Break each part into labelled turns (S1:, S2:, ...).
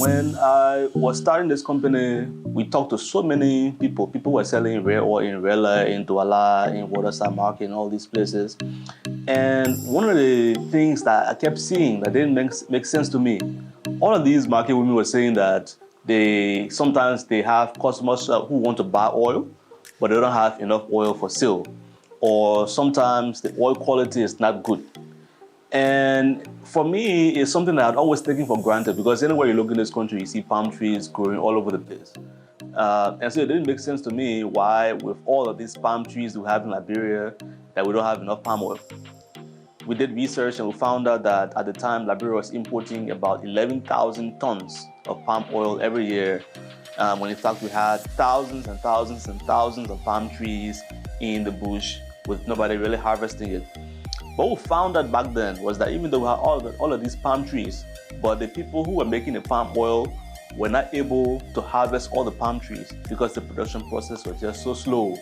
S1: When I was starting this company, we talked to so many people. People were selling rare oil in Rela, in Douala, in Waterside Market, in all these places. And one of the things that I kept seeing that didn't make sense to me, all of these market women were saying that sometimes they have customers who want to buy oil, but they don't have enough oil for sale. Or sometimes the oil quality is not good. And for me, it's something that I'd always taken for granted because anywhere you look in this country, you see palm trees growing all over the place. And so it didn't make sense to me why, with all of these palm trees we have in Liberia, that we don't have enough palm oil. We did research and we found out that at the time, Liberia was importing about 11,000 tons of palm oil every year, when in fact we had thousands and thousands and thousands of palm trees in the bush with nobody really harvesting it. What we found out back then was that even though we had all of these palm trees, but the people who were making the palm oil were not able to harvest all the palm trees because the production process was just so slow.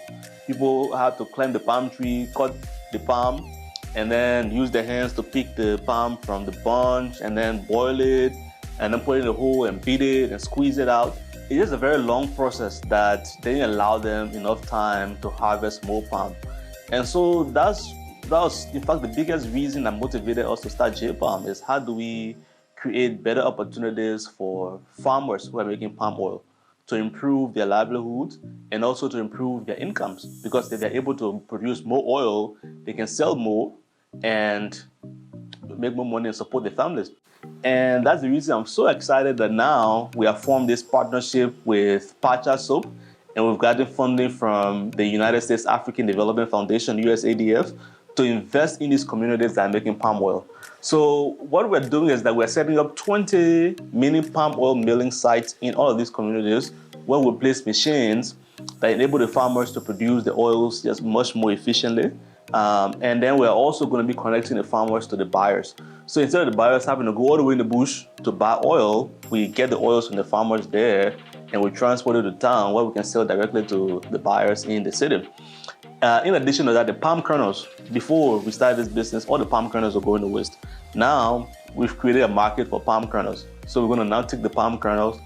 S1: People had to climb the palm tree, cut the palm, and then use their hands to pick the palm from the bunch, and then boil it, and then put it in the hole and beat it and squeeze it out. It's just a very long process that didn't allow them enough time to harvest more palm. And so that was, in fact, the biggest reason that motivated us to start J-Palm is how do we create better opportunities for farmers who are making palm oil to improve their livelihood and also to improve their incomes. Because if they're able to produce more oil, they can sell more and make more money and support their families. And that's the reason I'm so excited that now we have formed this partnership with Pacha Soap, and we've gotten funding from the United States African Development Foundation, USADF, to invest in these communities that are making palm oil. So what we're doing is that we're setting up 20 mini palm oil milling sites in all of these communities where we place machines that enable the farmers to produce the oils just much more efficiently. And then we're also going to be connecting the farmers to the buyers. So instead of the buyers having to go all the way in the bush to buy oil, we get the oils from the farmers there and we transport it to town where we can sell directly to the buyers in the city. In addition to that, the palm kernels, before we started this business, all the palm kernels were going to waste. Now, we've created a market for palm kernels. So we're going to now take the palm kernels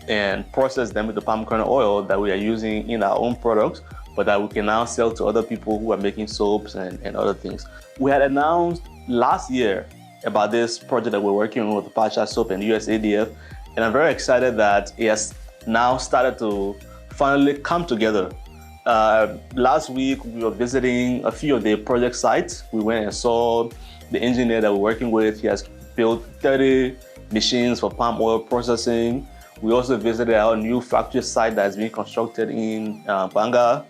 S1: and process them with the palm kernel oil that we are using in our own products, but that we can now sell to other people who are making soaps and other things. We had announced last year about this project that we're working on with the Pacha Soap and USADF, and I'm very excited that it has now started to finally come together. Last week, we were visiting a few of the project sites. We went and saw the engineer that we're working with. He has built 30 machines for palm oil processing. We also visited our new factory site that is being constructed in Banga.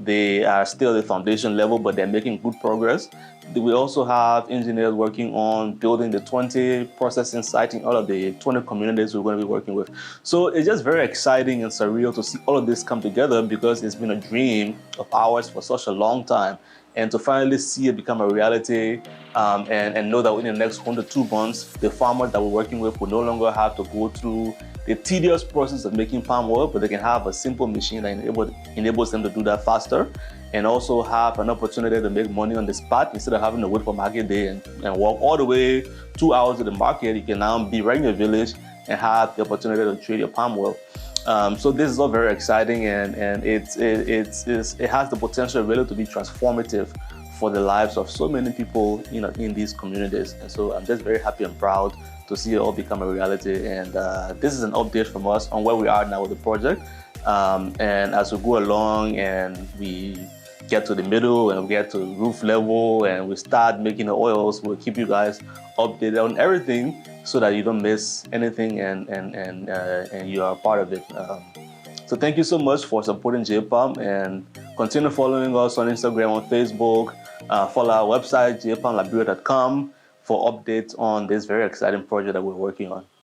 S1: They are still at the foundation level, but they're making good progress. We also have engineers working on building the 20 processing sites in all of the 20 communities we're going to be working with. So it's just very exciting and surreal to see all of this come together because it's been a dream of ours for such a long time. And to finally see it become a reality and know that in the next 1 to 2 months, the farmers that we're working with will no longer have to go through the tedious process of making palm oil, but they can have a simple machine that enables them to do that faster and also have an opportunity to make money on the spot instead of having to wait for market day and walk all the way 2 hours to the market. You can now be right in your village and have the opportunity to trade your palm oil. So this is all very exciting and it has the potential really to be transformative for the lives of so many people in these communities. And so I'm just very happy and proud to see it all become a reality. And this is an update from us on where we are now with the project. And as we go along and we get to the middle and we get to roof level and we start making the oils, we'll keep you guys updated on everything so that you don't miss anything and you are part of it. So thank you so much for supporting J-Palm and continue following us on Instagram, on Facebook. Follow our website, jpalmliberia.com, for updates on this very exciting project that we're working on.